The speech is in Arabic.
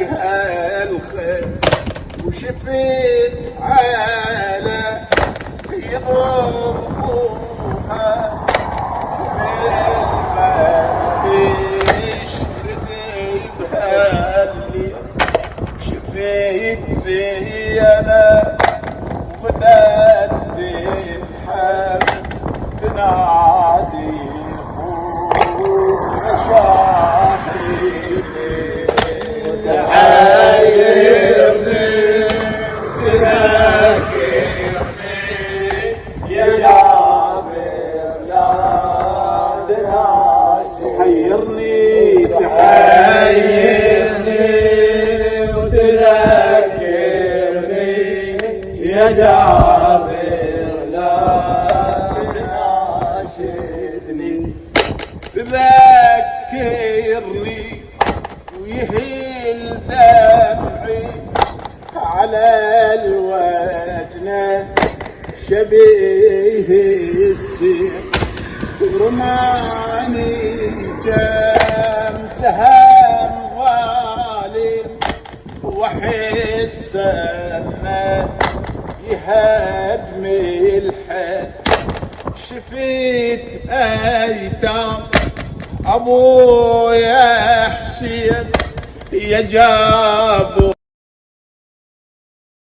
هالخير وشفت على يضربوها يشرد بهاللي شفيت زينا وبدأت تنحب تنادي خويا شاهدني وتحيرني تذكرني يا جابر لا تناشي تحيرني وتذكرني يا جابر لا تناشدني تذكرني ويهل دمعي على الوجنة شبيه السير رماني جام سهم ظالم واحس انه يهدمي الحد شفيت ايتام ابويا حسين يا جابر